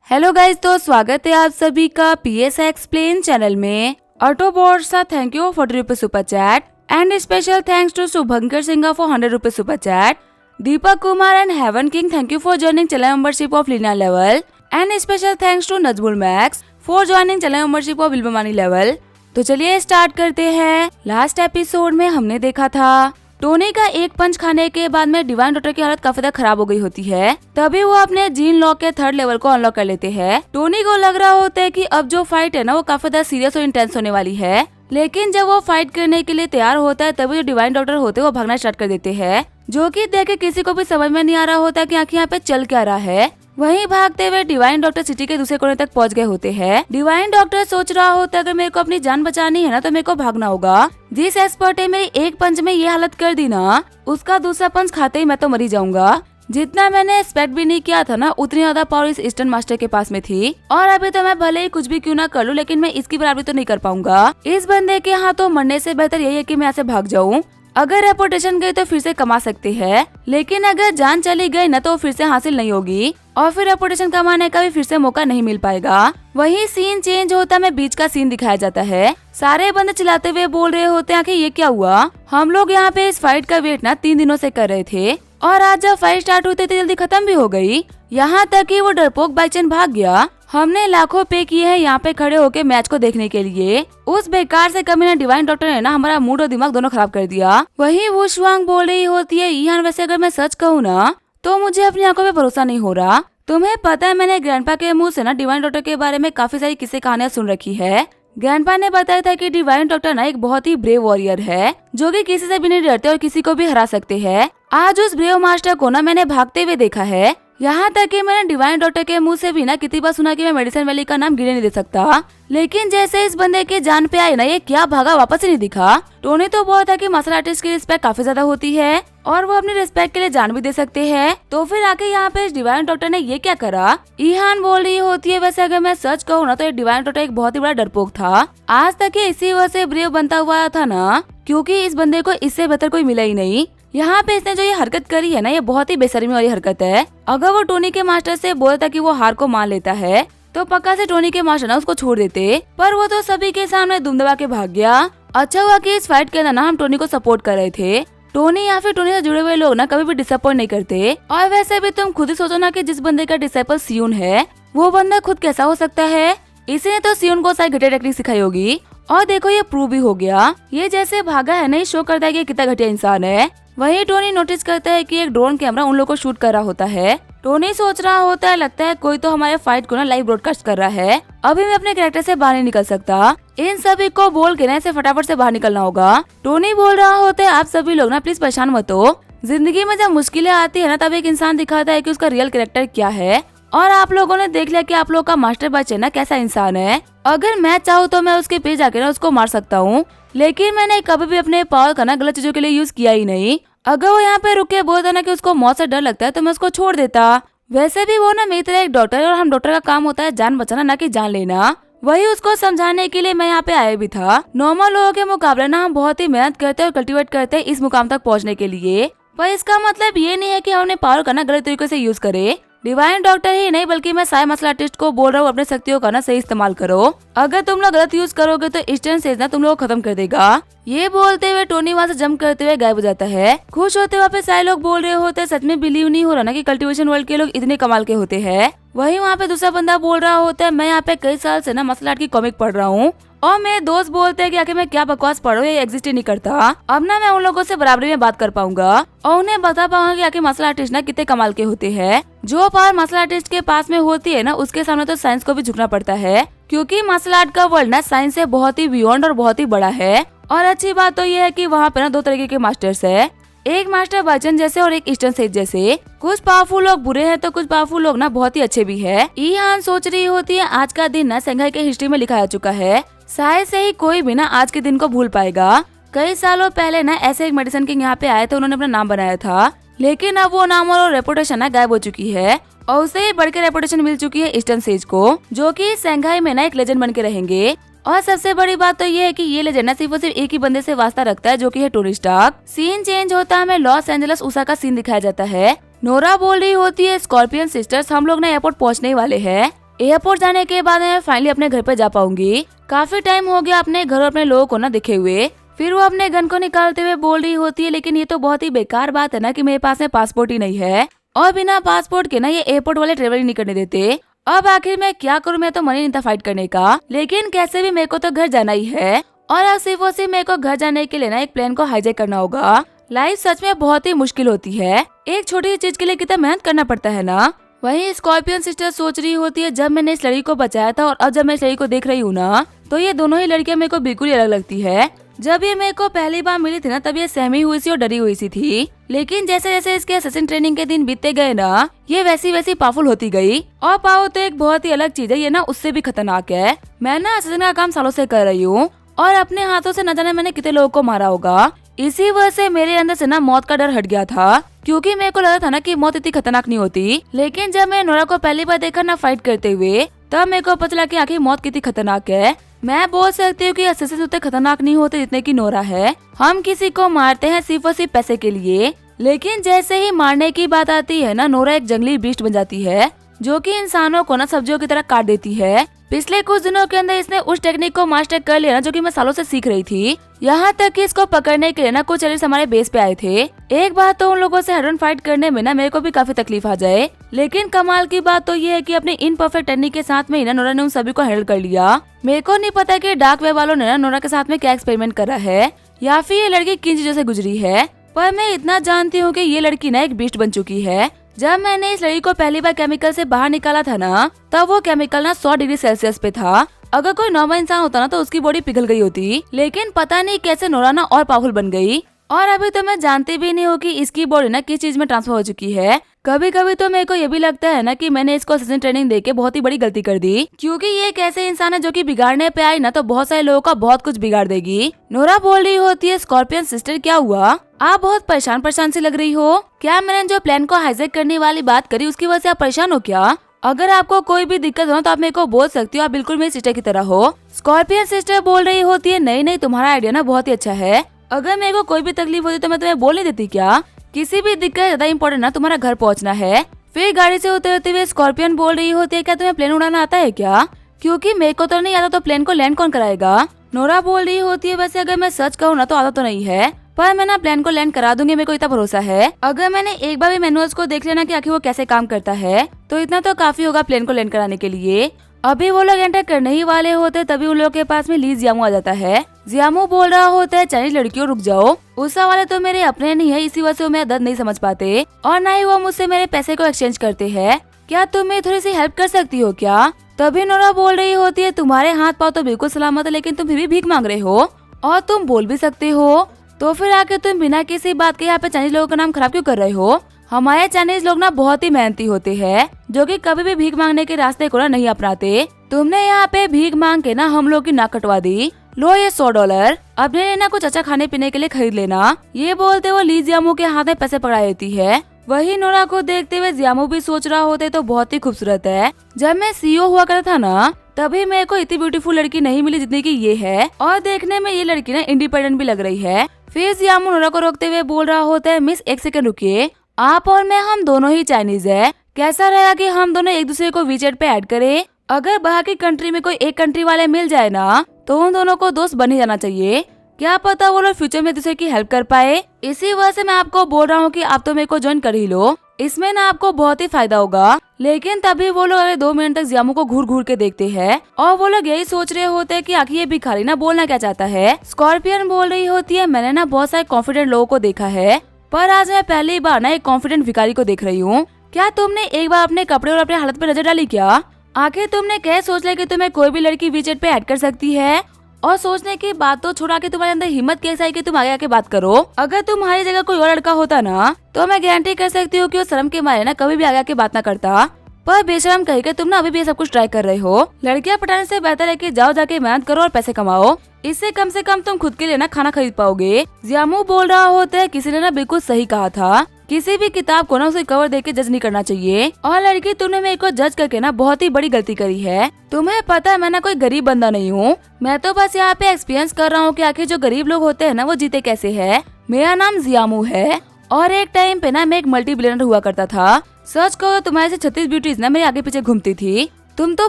Hello guys, तो स्वागत है आप सभी का पीएस एक्सप्लेन चैनल में। ऑटोबॉट सा thank you for ₹40 super chat and special thanks to Shubhankar Singh for ₹100 super chat. Deepak Kumar and heaven king thank you for joining channel membership of Leena level and special thanks to Najmul Max for joining channel membership of Bilbamani level. तो चलिए start करते हैं। Last episode में हमने देखा था Tony का एक पंच खाने के बाद में डिवाइन डॉटर की हालत काफी ज्यादा खराब हो गई होती है। तभी वो अपने जीन लॉक के 3rd लेवल को अनलॉक कर लेते हैं। टोनी को लग रहा होता है कि अब जो फाइट है ना वो काफी ज्यादा सीरियस और इंटेंस होने वाली है, लेकिन जब वो फाइट करने के लिए तैयार होता है तभी जो डिवाइन डॉक्टर होते हैं वो भागना स्टार्ट कर देते हैं, जो कि देख के किसी को भी समझ में नहीं आ रहा होता कि आखिर यहाँ पे चल क्या रहा है। वहीं भागते हुए डिवाइन डॉक्टर सिटी के दूसरे कोने तक पहुंच गए होते हैं। डिवाइन डॉक्टर सोच रहा होता है अगर मेरे को अपनी जान बचानी है ना तो मेरे को भागना होगा। जिस एक्सपर्ट ने मेरी एक पंच में ये हालत कर दी ना, उसका दूसरा पंच खाते ही मैं तो मरी जाऊंगा। जितना मैंने एक्सपेक्ट भी नहीं किया था ना उतनी ज्यादा पावर इस ईस्टर्न मास्टर के पास में थी, और अभी तो मैं भले ही कुछ भी क्यों ना कर लूं लेकिन मैं इसकी बराबरी तो नहीं कर पाऊंगा। इस बंदे के हाथों मरने से बेहतर यही है कि मैं यहाँ से भाग जाऊं। अगर रेपुटेशन गई तो फिर से कमा सकते हैं, लेकिन अगर जान चली गई ना तो फिर से हासिल नहीं होगी और फिर रेपुटेशन कमाने का भी फिर से मौका नहीं मिल पाएगा। वही सीन चेंज होता में बीच का सीन दिखाया जाता है। सारे बंदे चिल्लाते हुए बोल रहे होते हैं कि ये क्या हुआ, हम लोग यहाँ पे इस फाइट का वेट ना 3 दिनों से कर रहे थे और आज जब फाइट स्टार्ट हुई तो जल्दी खत्म भी हो गई। यहाँ तक कि वो डरपोक बाईचन भाग गया। हमने लाखों पे किए हैं यहाँ पे खड़े होके मैच को देखने के लिए। उस बेकार से कमीना डिवाइन डॉक्टर ने ना हमारा मूड और दिमाग दोनों खराब कर दिया। वही वो शुआंग बोल रही होती है, ईहान वैसे अगर मैं सच कहूँ ना तो मुझे अपनी आंखों पे भरोसा नहीं हो रहा। तुम्हें पता है मैंने ग्रैंडपा के मुंह से ना डिवाइन डॉक्टर के बारे में काफी सारी किस्से कहानियां सुन रखी है। ग्रैंडपा ने बताया था कि डिवाइन डॉक्टर ना एक बहुत ही ब्रेव वॉरियर है, जो कि किसी से भी नहीं डरते और किसी को भी हरा सकते हैं। आज उस ब्रेव मास्टर को ना मैंने भागते हुए देखा है। यहाँ तक कि मैंने डिवाइन डॉक्टर के मुंह से भी ना कितनी बार सुना कि मैं मेडिसिन वैली का नाम गिने नहीं दे सकता, लेकिन जैसे इस बंदे के जान पे आए ना ये क्या भागा वापस ही नहीं दिखा। टोनी तो बहुत है कि मार्शल आर्टिस्ट की रिस्पेक्ट काफी ज्यादा होती है और वो अपनी रिस्पेक्ट के लिए जान भी दे सकते हैं, तो फिर आके यहाँ पे डिवाइन डॉक्टर ने ये क्या करा। ईहान बोल रही होती है, वैसे अगर मैं सच कहूँ ना तो ये डिवाइन डॉक्टर एक बहुत ही बड़ा डरपोक था। आज तक ये इसी वजह से ब्रेव बनता हुआ था ना, क्योंकि इस बंदे को इससे बेहतर कोई मिला ही नहीं। यहाँ पे इसने जो ये हरकत करी है ना ये बहुत ही बेशर्मी वाली हरकत है। अगर वो टोनी के मास्टर से बोलता कि वो हार को मान लेता है तो पक्का से टोनी के मास्टर ना उसको छोड़ देते, पर वो तो सभी के सामने दुम दबा के भाग गया। अच्छा हुआ कि इस फाइट के अंदर ना हम टोनी को सपोर्ट कर रहे थे। टोनी या फिर टोनी से जुड़े हुए लोग ना कभी भी डिसअपॉइंट नहीं करते। और वैसे भी तुम खुद ही सोचो ना कि जिस बंदे का डिसेबल सियून है वो बंदा खुद कैसा हो सकता है। इसी ने तो सियून को सारी घटिया टेक्निक सिखाई होगी और देखो ये प्रूव भी हो गया। ये जैसे भागा है ना शो करता है कि कितना घटिया इंसान है। वही टोनी नोटिस करता है कि एक ड्रोन कैमरा उन लोगों को शूट कर रहा होता है। टोनी सोच रहा होता है लगता है कोई तो हमारे फाइट को ना लाइव ब्रॉडकास्ट कर रहा है। अभी मैं अपने कैरेक्टर से बाहर नहीं निकल सकता। इन सभी को बोल के ना इसे फटाफट से बाहर निकलना होगा। टोनी बोल रहा होता है आप सभी लोग ना प्लीज परेशान मत हो। जिंदगी में जब मुश्किलें आती है ना तब एक इंसान दिखाता है कि उसका रियल कैरेक्टर क्या है, और आप लोगों ने देख लिया कि आप लोगों का मास्टर बच्चन ना कैसा इंसान है। अगर मैं चाहूँ तो मैं उसके पेज जाके ना उसको मार सकता हूँ, लेकिन मैंने कभी भी अपने पावर का ना गलत चीजों के लिए यूज किया ही नहीं। अगर वो यहाँ पे रुके बोलता ना कि उसको मौत से डर लगता है तो मैं उसको छोड़ देता। वैसे भी वो ना मेरी तरह एक डॉक्टर है और हम डॉक्टर का काम होता है जान बचाना ना कि जान लेना। वही उसको समझाने के लिए मैं यहाँ पे आया भी था। नॉर्मल लोगों के मुकाबले ना हम बहुत ही मेहनत करते हैं और कल्टीवेट करते हैं इस मुकाम तक पहुँचने के लिए, पर इसका मतलब ये नहीं है कि हम अपने पावर का ना गलत तरीके से यूज करे। डिवाइन डॉक्टर ही नहीं बल्कि मैं सारे मार्शल आर्टिस्ट को बोल रहा हूँ अपने शक्तियों का ना सही इस्तेमाल करो। अगर तुम लोग गलत यूज करोगे तो ईस्टर्न सेज ना तुम लोग को खत्म कर देगा। ये बोलते हुए टोनी वहाँ से जंप करते हुए गायब हो जाता है। खुश होते हुए पे सारे लोग बोल रहे होते हैं सच में बिलीव नहीं हो रहा ना कि कल्टीवेशन वर्ल्ड के लोग इतने कमाल के होते हैं। वही वहाँ पे दूसरा बंदा बोल रहा होता है मैं यहाँ पे कई साल से ना मार्शल आर्ट की कॉमिक पढ़ रहा हूँ और मेरे दोस्त बोलते हैं कि आखिर मैं क्या बकवास पढ़ रहा हूँ, ये एग्जिस्ट ही नहीं करता। अब ना मैं उन लोगों से बराबरी में बात कर पाऊंगा और उन्हें बता पाऊंगा कि आखिर मार्शल आर्टिस्ट ना कितने कमाल के होते हैं। जो पावर मार्शल आर्टिस्ट के पास में होती है ना उसके सामने तो साइंस को भी झुकना पड़ता है, क्योंकि मार्शल आर्ट का वर्ल्ड ना साइंस से बहुत ही बियॉन्ड और बहुत ही बड़ा है। और अच्छी बात तो ये है कि वहाँ पे ना 2 तरीके के मास्टर्स है, एक मास्टर बच्चन जैसे और एक ईस्टर्न सेज जैसे। कुछ पावरफुल लोग बुरे हैं तो कुछ पावरफुल लोग ना बहुत ही अच्छे भी है। ईहान सोच रही होती है आज का दिन ना संघाई के हिस्ट्री में लिखा जा चुका है, शायद से ही कोई भी ना आज के दिन को भूल पाएगा। कई सालों पहले ना ऐसे एक मेडिसिन किंग यहाँ पे आए थे, उन्होंने अपना नाम बनाया था, लेकिन अब वो नाम और रेपुटेशन ना गायब हो चुकी है और उसे ही बढ़ के रेपुटेशन मिल चुकी है ईस्टर्न सेज को, जो कि संघाई में ना एक लेजेंड बन के रहेंगे। और सबसे बड़ी बात तो ये है कि ये लेजेंड सिर्फ और सिर्फ एक ही बंदे से वास्ता रखता है, जो कि है टोनी स्टार्क। सीन चेंज होता है, हमें लॉस एंजलिस उसा का सीन दिखाया जाता है। नोरा बोल रही होती है स्कॉर्पियन सिस्टर्स हम लोग ना एयरपोर्ट पहुंचने वाले हैं। एयरपोर्ट जाने के बाद मैं फाइनली अपने घर पे जा पाऊंगी। काफी टाइम हो गया अपने घर और अपने लोगों को ना दिखे हुए। फिर वो अपने गन को निकालते हुए बोल रही होती है, लेकिन ये तो बहुत ही बेकार बात है ना कि मेरे पास में पासपोर्ट ही नहीं है और बिना पासपोर्ट के ना ये एयरपोर्ट वाले ट्रेवल ही नहीं करने देते। अब आखिर मैं क्या करूँ, मैं तो मन ही नहीं था फाइट करने का, लेकिन कैसे भी मेरे को तो घर जाना ही है और अब सिर्फ और सिर्फ मेरे को घर जाने के लिए ना एक प्लेन को हाईजैक करना होगा। लाइफ सच में बहुत ही मुश्किल होती है, एक छोटी चीज के लिए कितना मेहनत करना पड़ता है ना। वहीं स्कॉर्पियन सिस्टर सोच रही होती है, जब मैंने इस लड़की को बचाया था और अब जब मैं इस लड़की को देख रही हूँ ना, तो ये दोनों ही लड़कियां मेरे को बिल्कुल ही अलग लगती है। जब ये मेरे को पहली बार मिली थी ना, तब ये सहमी हुई सी और डरी हुई सी थी, लेकिन जैसे जैसे इसके असैसिन ट्रेनिंग के दिन बीतते गए ना, ये वैसी वैसी पावरफुल होती गई। और पावर तो एक बहुत ही अलग चीज है, ये ना उससे भी खतरनाक है। मैं ना असैसिन का काम सालों से कर रही हूँ और अपने हाथों से न जाने मैंने कितने लोगों को मारा होगा। इसी वजह से मेरे अंदर से ना मौत का डर हट गया था, क्योंकि मेरे को लगा था ना कि मौत इतनी खतरनाक नहीं होती। लेकिन जब मैं नोरा को पहली बार देखा ना फाइट करते हुए, तब मेरे को पता चला कि आखिर मौत कितनी खतरनाक है। मैं बोल सकती हूँ कि असैसिन उतने खतरनाक नहीं होते जितने की नोरा है। हम किसी को मारते हैं सिर्फ और सिर्फ पैसे के लिए, लेकिन जैसे ही मारने की बात आती है ना, नोरा एक जंगली बीस्ट बन जाती है जो कि इंसानों को ना सब्जियों की तरह काट देती है। पिछले कुछ दिनों के अंदर इसने उस टेक्निक को मास्टर कर लिया ना, जो कि मैं सालों से सीख रही थी। यहाँ तक कि इसको पकड़ने के लिए ना कुछ एलिट्स हमारे बेस पे आए थे। एक बात तो उन लोगों से हेड ऑन फाइट करने में ना मेरे को भी काफी तकलीफ आ जाए, लेकिन कमाल की बात तो ये है कि अपनी इनपरफेक्ट टेक्निक के साथ में ही ना नोरा ने उन सभी को हैंडल कर लिया। मेरे को नहीं पता कि डार्क वेब वालों ने ना नोरा के साथ में क्या एक्सपेरिमेंट करा है, या फिर ये लड़की किन चीजों से गुजरी है, पर मैं इतना जानती हूँ कि ये लड़की ना एक बीस्ट बन चुकी है। जब मैंने इस लड़की को पहली बार केमिकल से बाहर निकाला था ना, तब वो केमिकल ना 100 डिग्री सेल्सियस पे था। अगर कोई नॉर्मल इंसान होता ना तो उसकी बॉडी पिघल गई होती, लेकिन पता नहीं कैसे नोरा ना और पावरफुल बन गई। और अभी तो मैं जानती भी नहीं हूँ कि इसकी बॉडी ना किस चीज में ट्रांसफर हो चुकी है। कभी कभी तो मेरे को ये भी लगता है ना कि मैंने इसको असैसिन ट्रेनिंग देके बहुत ही बड़ी गलती कर दी, क्योंकि ये एक ऐसे इंसान है जो कि बिगाड़ने पे आई ना तो बहुत सारे लोगों का बहुत कुछ बिगाड़ देगी। नोरा बोल रही होती है, स्कॉर्पियन सिस्टर क्या हुआ, आप बहुत परेशान परेशान सी लग रही हो। क्या मैंने जो प्लान को हाईजैक करने वाली बात करी उसकी वजह से आप परेशान हो क्या? अगर आपको कोई भी दिक्कत हो तो आप मेरे को बोल सकती हो, आप बिल्कुल मेरी सिस्टर की तरह हो। स्कॉर्पियन सिस्टर बोल रही होती है, नहीं नहीं तुम्हारा आइडिया ना बहुत ही अच्छा है। अगर मेरे को कोई भी तकलीफ होती तो मैं तुम्हें बोल नहीं देती क्या? किसी भी दिक्कत ज्यादा इम्पोर्टेंट ना तुम्हारा घर पहुंचना है। फिर गाड़ी से उतरते हुए स्कॉर्पियन बोल रही होती है, क्या तुम्हें प्लेन उड़ाना आता है क्या? क्योंकि मेरे को तो नहीं आता, तो प्लेन को लैंड कौन कराएगा? नोरा बोल रही होती है, वैसे अगर मैं सच कहूँ ना तो आता तो नहीं है, पर मैं ना प्लेन को लैंड करा दूंगी, मेरे को इतना भरोसा है। अगर मैंने एक बार भी मैनुअल्स को देख लेना कि आखिर वो कैसे काम करता है, तो इतना तो काफी होगा प्लेन को लैंड कराने के लिए। अभी वो लोग एंटर करने ही वाले होते तभी उन लोगों के पास में ली जियामू आ जाता है। जियामू बोल रहा होता है, चाइनीज लड़कियों रुक जाओ, उस वाले तो मेरे अपने नहीं है, इसी वजह से वो मेरा दर्द नहीं समझ पाते और न ही वो मुझसे मेरे पैसे को एक्सचेंज करते हैं। क्या तुम मेरी थोड़ी सी हेल्प कर सकती हो क्या? तभी नोरा बोल रही होती है, तुम्हारे हाथ पाँव तो बिल्कुल सलामत है, लेकिन तुम फिर भी भीख मांग रहे हो और तुम बोल भी सकते हो, तो फिर आके तुम बिना किसी बात के यहाँ पे चाइनीज लोगों का नाम खराब क्यों कर रहे हो? हमारे चाइनीज लोग ना बहुत ही मेहनती होते हैं, जो कि कभी भी भीख मांगने के रास्ते को ना नहीं अपनाते। तुमने यहाँ पे भीख मांग के ना हम लोग की नाक कटवा दी, लो ये $100 अपने लिए ना कुछ अच्छा खाने पीने के लिए खरीद लेना। ये बोलते वो ली जियामू के हाथ में पैसे पकड़ा देती है। वही नोरा को देखते हुए जियामू भी सोच रहा होते तो बहुत ही खूबसूरत है। जब मैं CEO हुआ करता था ना, तभी मेरे को इतनी ब्यूटीफुल लड़की नहीं मिली जितनी की ये है, और देखने में ये लड़की ना इंडिपेंडेंट भी लग रही है। फिर जियामू नोरा को रोकते हुए बोल रहा होता है, मिस एक सेकंड रुकिए, आप और मैं हम दोनों ही चाइनीज है, कैसा रहेगा कि हम दोनों एक दूसरे को वीचेट पे ऐड करें? अगर बाहर की कंट्री में कोई एक कंट्री वाले मिल जाए ना, तो उन दोनों को दोस्त बन ही जाना चाहिए। क्या पता वो लोग फ्यूचर में दूसरे की हेल्प कर पाए। इसी वजह से मैं आपको बोल रहा हूँ कि आप तो मेरे को ज्वाइन कर ही लो, इसमें ना आपको बहुत ही फायदा होगा। लेकिन तभी वो लोग अगले 2 मिनट तक जियामू को घूर घूर के देखते हैं और वो लोग यही सोच रहे होते हैं कि आखिर ये भिखारी ना बोलना क्या चाहता है। स्कॉर्पियन बोल रही होती है, मैंने ना बहुत सारे कॉन्फिडेंट लोगों को देखा है, पर आज मैं पहली बार ना एक कॉन्फिडेंट भिखारी को देख रही हूँ। क्या तुमने एक बार अपने कपड़े और अपने हालत पे नजर डाली क्या? आखिर तुमने क्या सोच लिया कि तुम्हें कोई भी लड़की वीचेट पे ऐड कर सकती है? और सोचने की बात तो छोड़ा के तुम्हारे अंदर हिम्मत कैसे आई कि तुम आगे आके बात करो? अगर तुम्हारी जगह कोई और लड़का होता ना, तो मैं गारंटी कर सकती हूँ कि वो शर्म के मारे ना कभी भी आगे आके बात ना करता। पर बेशरम कही के तुम ना अभी भी सब कुछ ट्राई कर रहे हो। लड़कियां पटाने से बेहतर है कि जाओ जाके मेहनत करो और पैसे कमाओ, इससे कम से कम तुम खुद के लिए ना खाना खरीद पाओगे। जियामू बोल रहा होता है, किसी ने ना बिल्कुल सही कहा था, किसी भी किताब को ना उसे कवर देख के जज नहीं करना चाहिए। और लड़की, तुमने मेरे को जज करके ना बहुत ही बड़ी गलती करी है। तुम्हें पता है मैं ना कोई गरीब बंदा नहीं हूँ, मैं तो बस यहाँ पे एक्सपीरियंस कर रहा हूँ कि आखिर जो गरीब लोग होते हैं ना वो जीते कैसे है। मेरा नाम जियामू है और एक टाइम पे ना मैं एक मल्टी बिलियनर हुआ करता था। सच कहो तो तुम्हारे से 36 ब्यूटीज ना मेरे आगे पीछे घूमती थी। तुम तो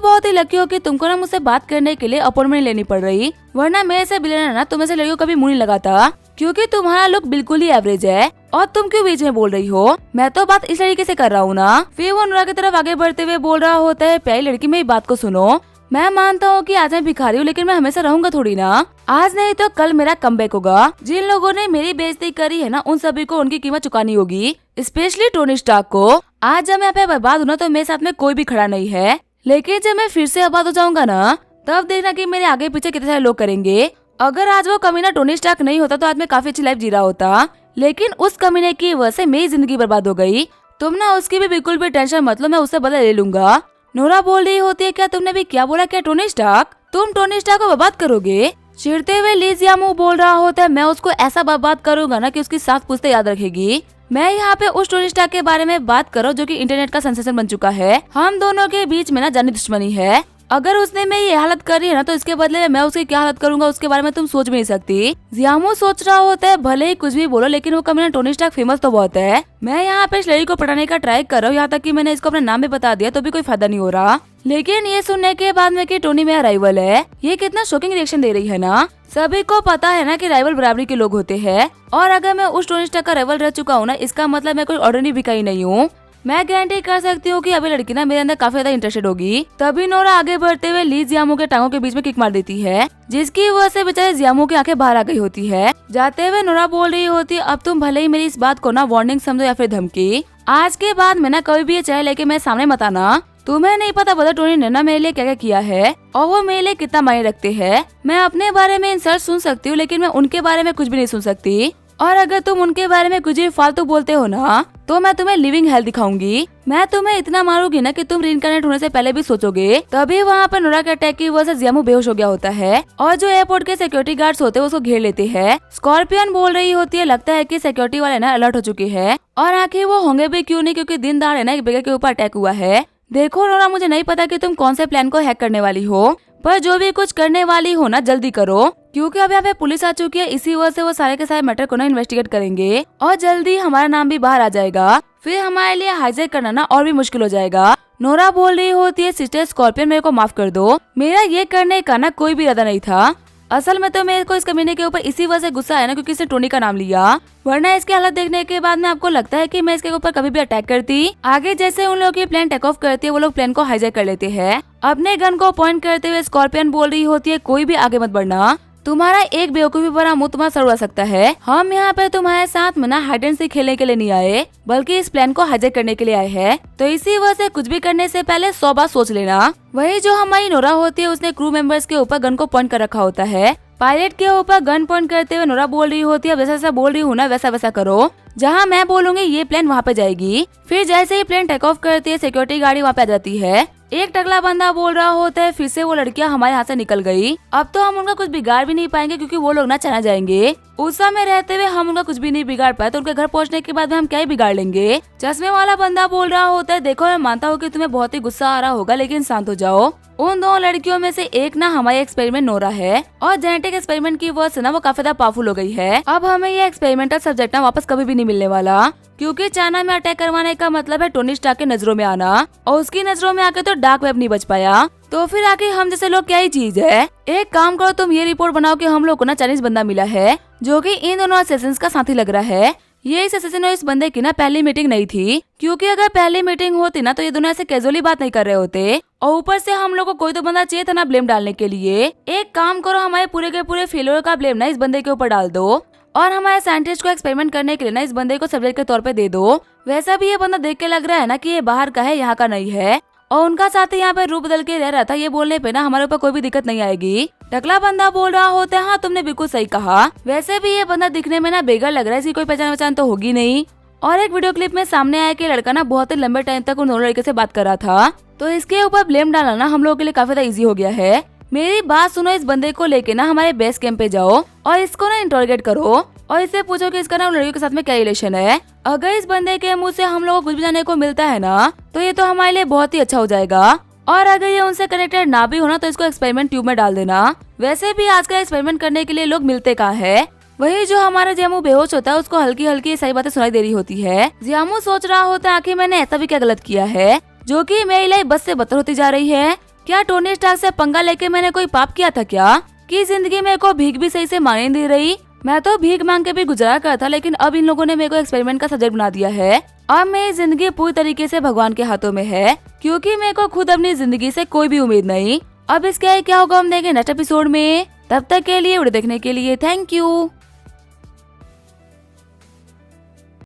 बहुत ही लकी हो कि तुमको ना मुझसे बात करने के लिए अपॉइंटमेंट लेनी पड़ रही, वरना मेरे से बिलियनर ना तुम ऐसे लड़कियों कभी मुंह नहीं लगाता, क्योंकि तुम्हारा लुक बिल्कुल ही एवरेज है। और तुम क्यों बीच में बोल रही हो? मैं तो बात इस तरीके से कर रहा हूँ ना। फिर वो नूरा की तरफ आगे बढ़ते हुए बोल रहा होता है, प्यारी लड़की मेरी बात को सुनो, मैं मानता हूँ कि आज मैं भिखारी हूँ, लेकिन मैं हमेशा रहूंगा थोड़ी ना। आज नहीं तो कल मेरा कमबैक होगा। जिन लोगों ने मेरी बेइज्जती करी है ना, उन सभी को उनकी कीमत चुकानी होगी, स्पेशली टोनी स्टार्क को। आज जब मैं यहाँ पे बर्बाद हूँ ना, तो मेरे साथ में कोई भी खड़ा नहीं है, लेकिन जब मैं फिर से आबाद हो जाऊंगा ना, तब देखना कि मेरे आगे पीछे कितने सारे लोग करेंगे। अगर आज वो कमीना टोनी स्टार्क नहीं होता तो आज मैं काफी अच्छी लाइफ जी रहा होता, लेकिन उस कमीने की वजह से मेरी जिंदगी बर्बाद हो गई। तुम ना उसकी भी बिल्कुल भी टेंशन मत लो, मैं उससे बदला ले लूंगा। नोरा बोल रही होती है, क्या तुमने भी क्या बोला? क्या टोनी स्टार्क? तुम टोनी स्टार्क को बर्बाद करोगे? चिढ़ते हुए ली जियामू बोल रहा होता है, मैं उसको ऐसा बर्बाद करूंगा ना कि उसकी साथ पूछते याद रखेगी। मैं यहाँ पे उस टोनी स्टार्क के बारे में बात करो जो कि इंटरनेट का सेंसेशन बन चुका है। हम दोनों के बीच में ना जानी दुश्मनी है। अगर उसने मेरी ये हालत करी है ना, तो इसके बदले मैं उसकी क्या हालत करूंगा उसके बारे में तुम सोच भी नहीं सकती। जियामू सोच रहा होता है, भले ही कुछ भी बोलो, लेकिन वो कमीना टोनी स्टार्क फेमस तो बहुत है। मैं यहाँ पे इस लड़की को पटाने का ट्राई कर रहा हूँ, यहाँ तक कि मैंने इसको अपना नाम भी बता दिया, तो भी कोई फायदा नहीं हो रहा। लेकिन ये सुनने के बाद में कि टोनी मेरा राइवल है, ये कितना शॉकिंग रिएक्शन दे रही है ना। सभी को पता है ना कि राइवल बराबरी के लोग होते हैं, और अगर मैं उस टोनी स्टार्क का राइवल रह चुका हूँ ना, इसका मतलब मैं कोई ऑर्डिनरी भिखारी नहीं हूँ। मैं गारंटी कर सकती हूँ कि अभी लड़की ना मेरे अंदर काफी ज्यादा इंटरेस्टेड होगी। तभी नोरा आगे बढ़ते हुए ली जियामू के टांगों के बीच में किक मार देती है, जिसकी वजह से बेचारे जियामू की आंखें बाहर आ गई होती है। जाते हुए नोरा बोल रही होती है, अब तुम भले ही मेरी इस बात को ना वार्निंग समझो या फिर धमकी, आज के बाद में ना कभी भी ये चाय लेके मेरे सामने मत आना। तुम्हें नहीं पता बता टोनी ने ना मेरे लिए क्या क्या किया है, और वो मेरे लिए कितना मायने रखते हैं। मैं अपने बारे में इंसल्ट सुन सकती हूँ, लेकिन मैं उनके बारे में कुछ भी नहीं सुन सकती। और अगर तुम उनके बारे में कुछ भी फालतू बोलते हो ना, तो मैं तुम्हें लिविंग हेल दिखाऊंगी। मैं तुम्हें इतना मारूंगी ना कि तुम रीइंकार्नेट होने से पहले भी सोचोगे। तभी वहाँ पर नोरा के अटैक की वजह से जियामू बेहोश हो गया होता है, और जो एयरपोर्ट के सिक्योरिटी गार्ड्स होते हैं उसको घेर लेते हैं। स्कॉर्पियन बोल रही होती है, लगता है कि सिक्योरिटी वाले ना अलर्ट हो चुके हैं, और आखिर वो होंगे भी क्यों नहीं, क्योंकि दिन दहाड़े ना एक बेगर के ऊपर अटैक हुआ है। देखो नोरा, मुझे नहीं पता कि तुम कौन से प्लान को हैक करने वाली हो, पर जो भी कुछ करने वाली हो ना जल्दी करो, क्योंकि अब यहाँ पे पुलिस आ चुकी है। इसी वजह से वो सारे के सारे मैटर को ना इन्वेस्टिगेट करेंगे, और जल्दी हमारा नाम भी बाहर आ जाएगा। फिर हमारे लिए हाईजैक करना ना और भी मुश्किल हो जाएगा। नोरा बोल रही होती है, सिस्टर स्कॉर्पियन मेरे को माफ कर दो, मेरा ये करने का ना कोई भी इरादा नहीं था। असल में तो मेरे को इस कमीने के ऊपर इसी वजह से गुस्सा है ना, क्योंकि इसने टोनी का नाम लिया, वरना इसकी हालत देखने के बाद में आपको लगता है कि मैं इसके ऊपर कभी भी अटैक करती। आगे जैसे उन लोगों की प्लेन टेक ऑफ करती है, वो लोग प्लेन को हाईजैक कर लेते हैं। अपने गन को पॉइंट करते हुए स्कॉर्पियन बोल रही होती है, कोई भी आगे मत बढ़ना, तुम्हारा एक बेवकूफी भरा मुंह तुम्हारा सर उड़ा सकता है। हम यहाँ पे तुम्हारे साथ में ना हाइड एंड सीक खेलने के लिए नहीं आए, बल्कि इस प्लान को हाईजैक करने के लिए आए हैं। तो इसी वजह से कुछ भी करने से पहले 100 बार सोच लेना। वही जो हमारी नोरा होती है, उसने क्रू मेंबर्स के ऊपर गन को पॉइंट कर रखा होता है। पायलट के ऊपर गन पॉइंट करते हुए नोरा बोल रही होती है, वैसा वैसा बोल रही हूँ ना, वैसा वैसा करो, जहाँ मैं बोलूंगी ये प्लेन वहाँ पे जाएगी। फिर जैसे ही प्लेन टेक ऑफ करती है, सिक्योरिटी गाड़ी वहाँ पे आ जाती है। एक टकला बंदा बोल रहा होता है, फिर से वो लड़कियां हमारे हाथ से निकल गई, अब तो हम उनका कुछ बिगाड़ भी नहीं पाएंगे, क्योंकि वो लोग ना चला जाएंगे। उस समय रहते हुए हम उनका कुछ भी नहीं बिगाड़ पाए, तो उनके घर पहुंचने के बाद में हम क्या ही बिगाड़ लेंगे। चश्मे वाला बंदा बोल रहा होता है, देखो मैं मानता हूँ कि तुम्हें बहुत ही गुस्सा आ रहा होगा, लेकिन शांत हो जाओ। उन दो लड़कियों में से एक ना हमारी एक्सपेरिमेंट नोरा है, और जेनेटिक एक्सपेरिमेंट की वजह से ना वो काफी ज्यादा पावरफुल हो गई है। अब हमें ये एक्सपेरिमेंटल सब्जेक्ट ना वापस कभी भी नहीं मिलने वाला, क्योंकि चाइना में अटैक करवाने का मतलब है टोनी स्टार्क के नजरों में आना, और उसकी नजरों में आके तो डार्क वेब नहीं बच पाया। तो फिर आके हम जैसे लोग क्या ही चीज है। एक काम करो, तुम ये रिपोर्ट बनाओ कि हम लोग को ना चाइनीज बंदा मिला है, जो कि इन दोनों असेसिन्स का साथी लग रहा है। ये इस असेसिन और इस बंदे की ना पहली मीटिंग नहीं थी, क्योंकि अगर पहली मीटिंग होती ना तो ये दोनों ऐसे कैजुअली बात नहीं कर रहे होते। और ऊपर से हम लोग को कोई तो बंदा चाहिए था ना ब्लेम डालने के लिए। एक काम करो, हमारे पूरे के पूरे फेलियर का ब्लेम ना इस बंदे के ऊपर डाल दो, और हमारे साइंटिस्ट को एक्सपेरिमेंट करने के लिए ना इस बंदे को सब्जेक्ट के तौर पे दे दो। वैसा भी ये बंदा देख के लग रहा है ना कि ये बाहर का है, यहाँ का नहीं है, और उनका साथी यहाँ पे रूप बदल के रह रहा था, ये बोलने पे ना हमारे ऊपर कोई भी दिक्कत नहीं आएगी। टकला बंदा बोल रहा होता है, हाँ तुमने बिल्कुल सही कहा, वैसे भी ये बंदा दिखने में ना बेगर लग रहा है, इसकी कोई पहचान वहचान तो होगी नहीं। और एक वीडियो क्लिप में सामने आया कि लड़का ना बहुत ही लंबे टाइम तक उन दोनों लड़के से बात कर रहा था, तो इसके ऊपर ब्लेम डालना ना हम लोगों के लिए काफी ज्यादा इजी हो गया है। मेरी बात सुनो, इस बंदे को लेके ना हमारे बेस कैंप पे जाओ, और इसको ना इंटरोगेट करो, और इससे पूछो कि इसका ना उन लड़कियों के साथ में क्या रिलेशन है। अगर इस बंदे के मुंह से हम लोगों को कुछ भी जानने को मिलता है ना, तो ये तो हमारे लिए बहुत ही अच्छा हो जाएगा। और अगर ये उनसे कनेक्टेड ना भी होना, तो इसको एक्सपेरिमेंट ट्यूब में डाल देना। वैसे भी आजकल एक्सपेरिमेंट करने के लिए लोग मिलते कहाँ है। वही जो हमारा जियामू बेहोश होता है, उसको हल्की हल्की सही बातें सुनाई दे रही होती है। जियामू सोच रहा होता है, आखिर मैंने ऐसा भी क्या गलत किया है। जो कि मेरी लाइफ बस से बदतर होती जा रही है। क्या टोनी स्टार्क से पंगा लेके मैंने कोई पाप किया था क्या, कि जिंदगी मेरे को भीख भी सही से मांगने नहीं दे रही। मैं तो भीख मांग के भी गुजारा करता था, लेकिन अब इन लोगों ने मेरे को एक्सपेरिमेंट का सब्जेक्ट बना दिया है। अब मेरी जिंदगी पूरी तरीके से भगवान के हाथों में है, क्योंकि मेरे को खुद अपनी जिंदगी से कोई भी उम्मीद नहीं। अब इसके क्या होगा हम देखेंगे नेक्स्ट एपिसोड में। तब तक के लिए वीडियो देखने के लिए थैंक यू।